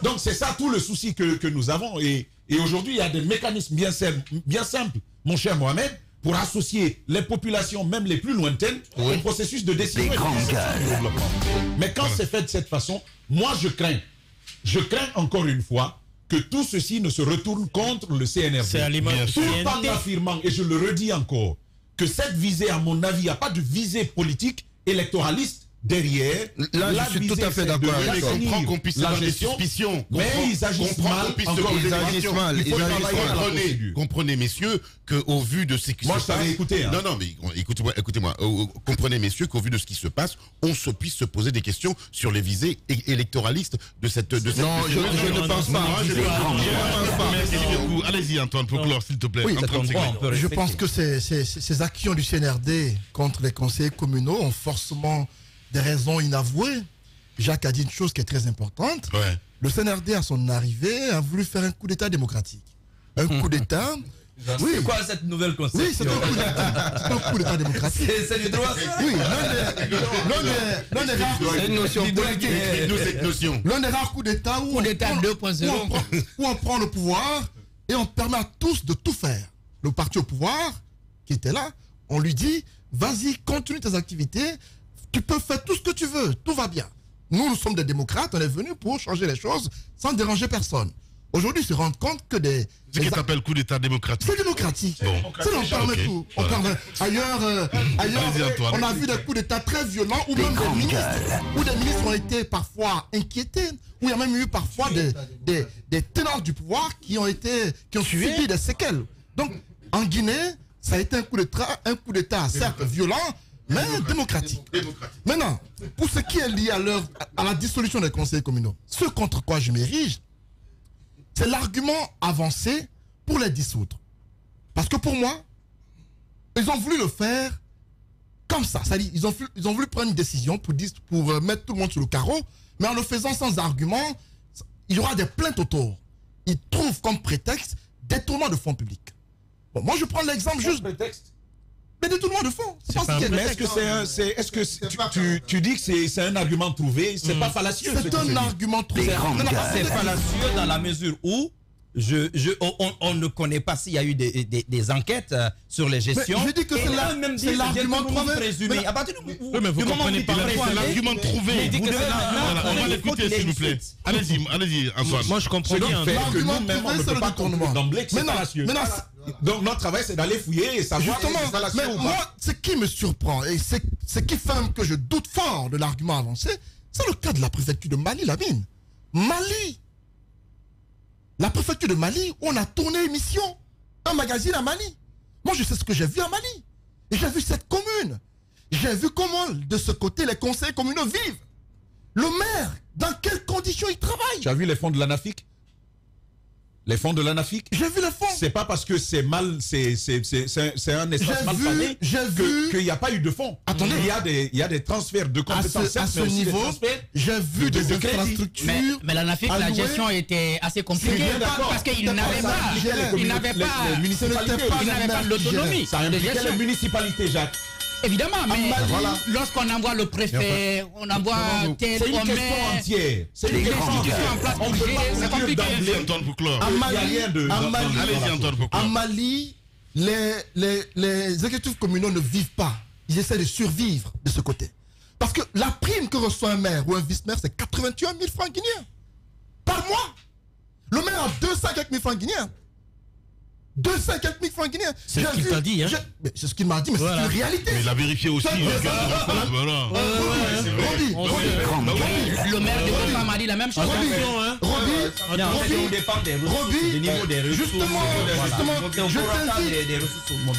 Donc c'est ça tout le souci que nous avons. Et aujourd'hui, il y a des mécanismes bien simples, mon cher Mohamed, pour associer les populations, même les plus lointaines, au processus de décision. Mais quand c'est fait de cette façon, moi je crains encore une fois que tout ceci ne se retourne contre le CNRD. Tout en affirmant, et je le redis encore, que cette visée, à mon avis, il n'y a pas de visée politique électoraliste derrière. Là, je suis tout à fait d'accord avec toi. Je comprends qu'on puisse avoir des suspicions. Mais ils agissent mal. Comprenez, messieurs, qu'au vu de ce qui se passe... Moi, je t'avais écouté. Non, mais écoutez-moi. Comprenez, messieurs, qu'au vu de ce qui se passe, on puisse se poser des questions sur les visées électoralistes de cette... Non, je ne pense pas. Allez-y, Antoine, pour clore, s'il te plaît. Oui, je pense que ces actions du CNRD contre les conseillers communaux ont forcément des raisons inavouées. Jacques a dit une chose qui est très importante. Le CNRD, à son arrivée, a voulu faire un coup d'État démocratique. Un coup d'État... Oui. C'est quoi cette nouvelle conception? Oui, c'est un coup d'État démocratique. C'est du droit, ça? Oui, l'un des rares coups d'État où on prend le pouvoir et on permet à tous de tout faire. Le parti au pouvoir, qui était là, on lui dit, vas-y, continue tes activités, tu peux faire tout ce que tu veux, tout va bien. Nous sommes des démocrates, on est venus pour changer les choses sans déranger personne. Aujourd'hui, ils se rendent compte que ce qui s'appelle coup d'État démocratique. C'est démocratique. Bon. Ça, on permet tout. Ailleurs, on a vu des coups d'État très violents où même des ministres ont été parfois inquiétés, où il y a même eu parfois des ténors du pouvoir qui ont subi des séquelles. Donc, en Guinée, ça a été un coup d'État certes violent, mais démocratique. Maintenant, pour ce qui est lié à la dissolution des conseils communaux, ce contre quoi je m'érige, c'est l'argument avancé pour les dissoudre. Parce que pour moi, ils ont voulu le faire comme ça. C'est-à-dire, ils ont voulu prendre une décision pour mettre tout le monde sur le carreau, mais en le faisant sans argument, il y aura des plaintes autour. Ils trouvent comme prétexte détournement de fonds publics. Bon, moi, je prends l'exemple juste... prétexte. Mais détournement de fonds. Mais est-ce que tu dis que c'est un argument trouvé? C'est pas fallacieux. C'est un argument trouvé. C'est fallacieux dans la mesure où on ne connaît pas s'il y a eu des enquêtes sur les gestions. Mais je dis que c'est l'argument présumé. À partir du moment où c'est l'argument trouvé. On va l'écouter, s'il vous plaît. Allez-y, Antoine. Moi, je comprends bien. Que nous-mêmes, on ne peut pas comprendre d'emblée que c'est fallacieux. Donc, notre travail, c'est d'aller fouiller et savoir si c'est fallacieux ou pas. Moi, ce qui me surprend, et ce qui fait que je doute fort de l'argument avancé, c'est le cas de la préfecture de Mali, Lamine. Mali. La préfecture de Mali, où on a tourné émission, un magazine à Mali. Moi, je sais ce que j'ai vu à Mali. Et j'ai vu cette commune. J'ai vu comment, de ce côté, les conseils communaux vivent. Le maire, dans quelles conditions il travaille. Tu as vu les fonds de l'ANAFIC? Les fonds de l'ANAFIC? J'ai vu les fonds. C'est pas parce que c'est mal, c'est un espace mal famé qu'il n'y a pas eu de fonds. Attendez. Il y a des transferts de compétences. À ce niveau, j'ai vu des infrastructures. Mais l'ANAFIC, la gestion était assez compliquée parce qu'il n'avait pas l'autonomie. Ça impliquait les municipalités, Jacques. Évidemment, mais lorsqu'on envoie le préfet, on envoie tel c'est une question entière. C'est une question entière. On ne peut pas à Mali, les exécutifs communaux ne vivent pas. Ils essaient de survivre de ce côté. Parce que la prime que reçoit un maire ou un vice-maire, c'est 81 000 francs guinéens par mois. Le maire a 200 quelques mille francs guinéens. 200 quelques mille francs guinéens. C'est ce qu'il t'a dit, hein? C'est ce qu'il m'a dit, mais voilà. C'est une réalité. Mais il a vérifié aussi. Le maire de Bofa m'a dit la même chose.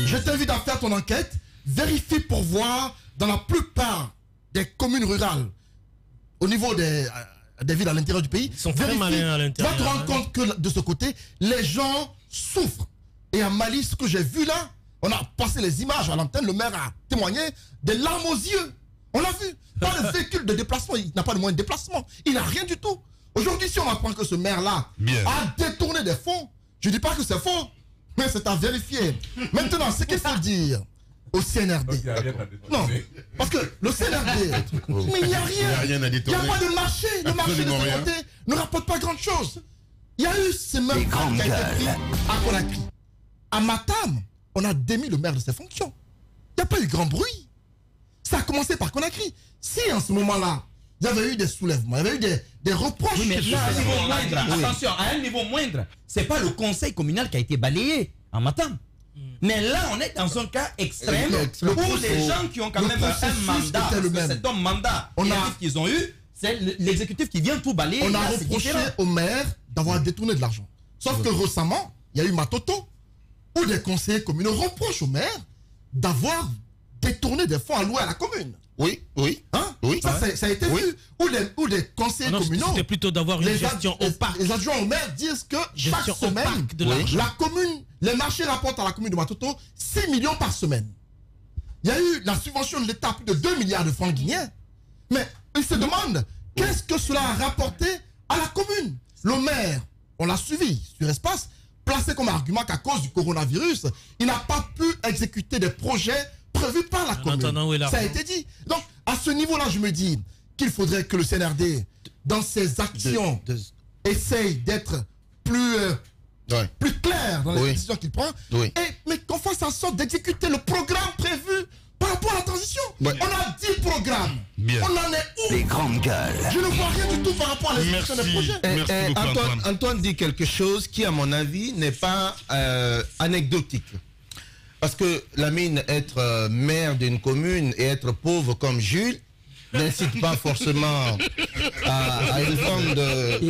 Je t'invite à faire ton enquête. Vérifie pour voir dans la plupart des communes rurales, au niveau des villes à l'intérieur du pays, ils sont très malins à l'intérieur. Tu vas te rendre compte que de ce côté, les gens souffrent. Et à Mali, ce que j'ai vu là, on a passé les images à l'antenne, le maire a témoigné des larmes aux yeux. On l'a vu. Pas de véhicule de déplacement, il n'a pas de moyen de déplacement. Il n'a rien du tout. Aujourd'hui, si on apprend que ce maire-là a détourné des fonds, je ne dis pas que c'est faux, mais c'est à vérifier. Maintenant, ce qu'il faut dire au CNRD. Non, parce que le CNRD, mais il n'y a rien. Il n'y a pas de marché. Le marché de ce côté ne rapporte pas grand-chose. Il y a eu ces mêmes qui ont été pris à Conakry. À Matam, on a démis le maire de ses fonctions. Il n'y a pas eu grand bruit. Ça a commencé par Conakry. Si en ce moment-là, il y avait eu des soulèvements, il y avait eu des reproches. Oui, mais là, à un niveau moindre, attention, à un niveau moindre, ce n'est pas le conseil communal qui a été balayé en Matam. Mais là, on est dans un cas extrême où les gens qui ont quand même un mandat, c'est un mandat qu'ils ont eu, c'est l'exécutif qui vient tout balayer. On a reproché au maire d'avoir détourné de l'argent. Sauf que récemment, il y a eu Matoto, où des conseillers communaux reprochent au maire d'avoir détourné des fonds alloués à la commune. Oui. Hein? Oui. Ça a été vu. Où des conseillers communaux. C'était plutôt d'avoir une gestion opaque. Les adjoints au maire disent que chaque semaine, la commune, les marchés rapportent à la commune de Matoto 6 millions par semaine. Il y a eu la subvention de l'État, plus de 2 milliards de francs guinéens. Mais ils se demandent qu'est-ce que cela a rapporté à la commune. Le maire, on l'a suivi sur espace, placé comme argument qu'à cause du coronavirus, il n'a pas pu exécuter des projets prévus par la commune. Ça a été dit. Donc, à ce niveau-là, je me dis qu'il faudrait que le CNRD, dans ses actions, essaye d'être plus clair dans les décisions qu'il prend, mais qu'on fasse en sorte d'exécuter le programme prévu par rapport à la transition. On a 10 programmes. On en est où? Les grandes gueules. Je ne vois rien du tout par rapport à l'exécution des projets. Antoine dit quelque chose qui, à mon avis, n'est pas anecdotique. Parce que Lamine, être maire d'une commune et être pauvre comme Jules, n'incite pas forcément à une forme de...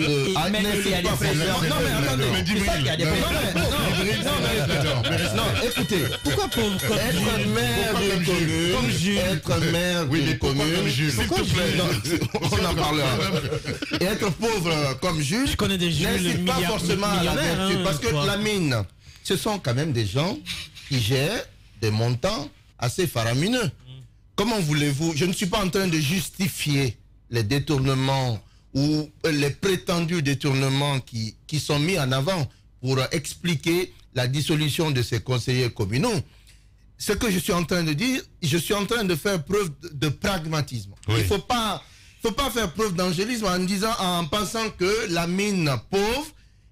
Non, écoutez, pourquoi pauvre comme être maire d'une commune, comme Jules, être maire d'une commune, on en parlera. Et être pauvre comme Jules, n'incite pas forcément à la vertu. Parce que Lamine, ce sont quand même des gens qui gèrent des montants assez faramineux. Comment voulez-vous? Je ne suis pas en train de justifier les détournements ou les prétendus détournements qui sont mis en avant pour expliquer la dissolution de ces conseillers communaux. Ce que je suis en train de dire, je suis en train de faire preuve de pragmatisme. Il ne faut pas faire preuve d'angélisme en pensant que la mine pauvre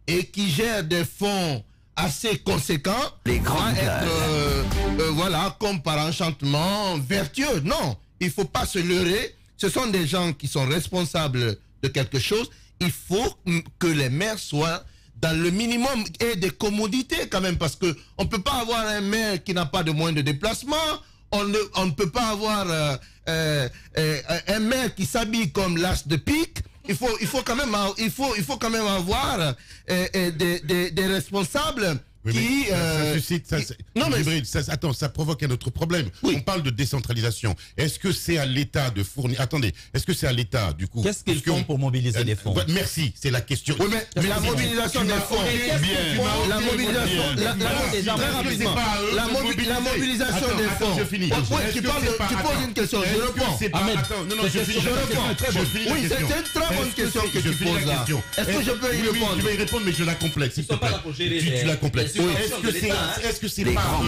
et qui gère des fonds assez conséquents, les grands voilà, comme par enchantement, vertueux. Non, il ne faut pas se leurrer. Ce sont des gens qui sont responsables de quelque chose. Il faut que les maires soient dans le minimum et des commodités quand même, parce que on ne peut pas avoir un maire qui n'a pas de moyens de déplacement. On ne peut pas avoir un maire qui s'habille comme l'as de pique. Il faut quand même avoir des responsables. Oui, attends, ça provoque un autre problème. Oui. On parle de décentralisation. Est-ce que c'est à l'État de fournir... Attendez, est-ce que c'est à l'État, du coup... Qu'est-ce qu'ils font pour mobiliser les fonds? Merci, c'est la question. Oui, mais la mobilisation des fonds... La mobilisation... Très rapidement. La mobilisation des fonds... Tu poses une question, je réponds. Je réponds. Oui, c'est une très bonne question que tu poses là. Est-ce que je peux y répondre? Tu vas y répondre, mais je la complète, s'il te plaît. Tu la complètes. Oui. Est-ce que c'est pas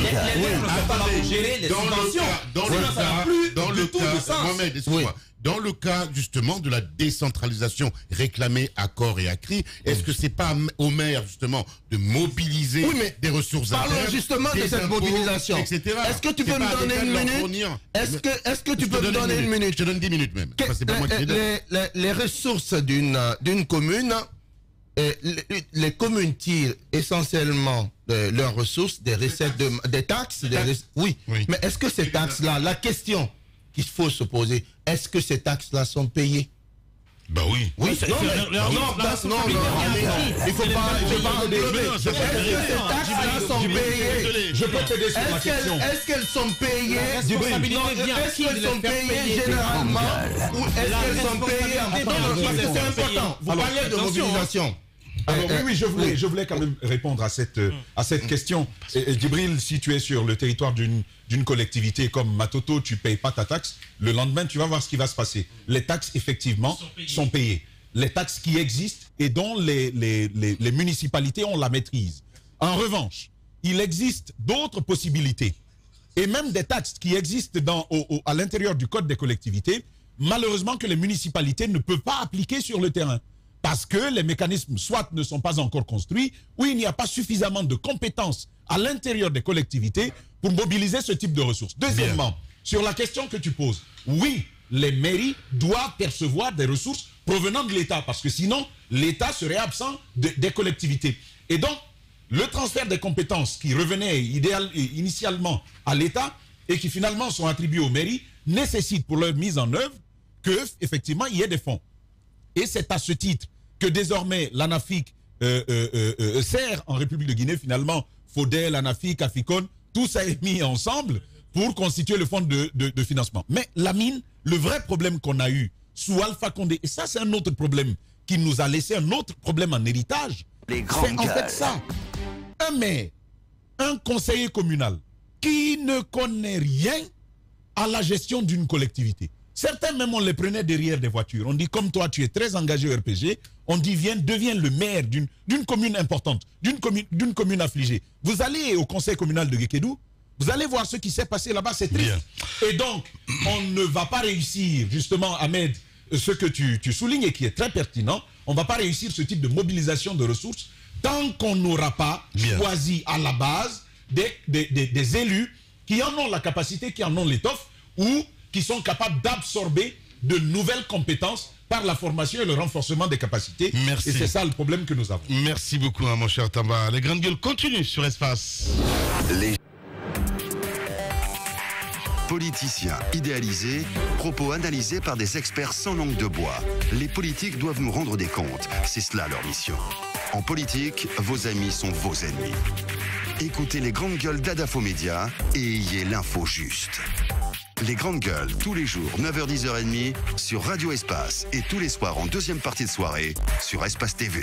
dans le cas justement de la décentralisation réclamée à corps et à cri, est-ce que c'est pas au maire justement de mobiliser des ressources internes? Parlons justement de cette mobilisation. Est-ce que tu peux me donner une minute? Est-ce que tu peux me donner une minute? Je te donne 10 minutes même. Les ressources d'une commune, les communes tirent essentiellement leurs ressources, des recettes, des taxes. Oui, mais est-ce que ces taxes-là, la question qu'il faut se poser, est-ce que ces taxes-là sont payées? Bah oui. Oui, non, il faut pas englober. Est-ce que ces taxes-là sont payées? Je peux t'aider sur la question. Est-ce qu'elles sont payées? Est-ce qu'elles sont payées généralement? Ou est-ce qu'elles sont payées en temps? Parce que c'est important. Vous parlez de mobilisation. Alors oui, je voulais quand même répondre à cette question. Djibril, si tu es sur le territoire d'une collectivité comme Matoto, tu ne payes pas ta taxe, le lendemain, tu vas voir ce qui va se passer. Les taxes, effectivement, sont payées. Les taxes qui existent et dont les municipalités ont la maîtrise. En revanche, il existe d'autres possibilités. Et même des taxes qui existent à l'intérieur du Code des collectivités, malheureusement que les municipalités ne peuvent pas appliquer sur le terrain. Parce que les mécanismes soit ne sont pas encore construits, ou il n'y a pas suffisamment de compétences à l'intérieur des collectivités pour mobiliser ce type de ressources. Deuxièmement, sur la question que tu poses, oui, les mairies doivent percevoir des ressources provenant de l'État, parce que sinon, l'État serait absent des collectivités. Et donc, le transfert des compétences qui revenaient initialement à l'État et qui finalement sont attribuées aux mairies nécessite pour leur mise en œuvre qu'effectivement, il y ait des fonds. Et c'est à ce titre que désormais l'ANAFIC sert en République de Guinée, finalement, FODEL, ANAFIC, AFICON, tout ça est mis ensemble pour constituer le fonds de financement. Mais la mine, le vrai problème qu'on a eu sous Alpha Condé, et ça c'est un autre problème qui nous a laissé un autre problème en héritage, c'est en fait ça. Un maire, un conseiller communal qui ne connaît rien à la gestion d'une collectivité. Certains même, on les prenait derrière des voitures. On dit, comme toi, tu es très engagé au RPG, on dit, deviens le maire d'une commune importante, d'une commune affligée. Vous allez au conseil communal de Guékédou, vous allez voir ce qui s'est passé là-bas, c'est triste. Et donc, on ne va pas réussir, justement, Ahmed, ce que tu soulignes et qui est très pertinent, on ne va pas réussir ce type de mobilisation de ressources tant qu'on n'aura pas choisi à la base des élus qui en ont la capacité, qui en ont l'étoffe, ou qui sont capables d'absorber de nouvelles compétences par la formation et le renforcement des capacités. Merci. Et c'est ça le problème que nous avons. Merci beaucoup, mon cher Tamba. Les grandes gueules continuent sur Espace. Politiciens idéalisés, propos analysés par des experts sans langue de bois. Les politiques doivent nous rendre des comptes. C'est cela leur mission. En politique, vos amis sont vos ennemis. Écoutez les grandes gueules d'Adafo Média et ayez l'info juste. Les grandes gueules, tous les jours, 9h, 10h30, sur Radio Espace et tous les soirs en deuxième partie de soirée, sur Espace TV.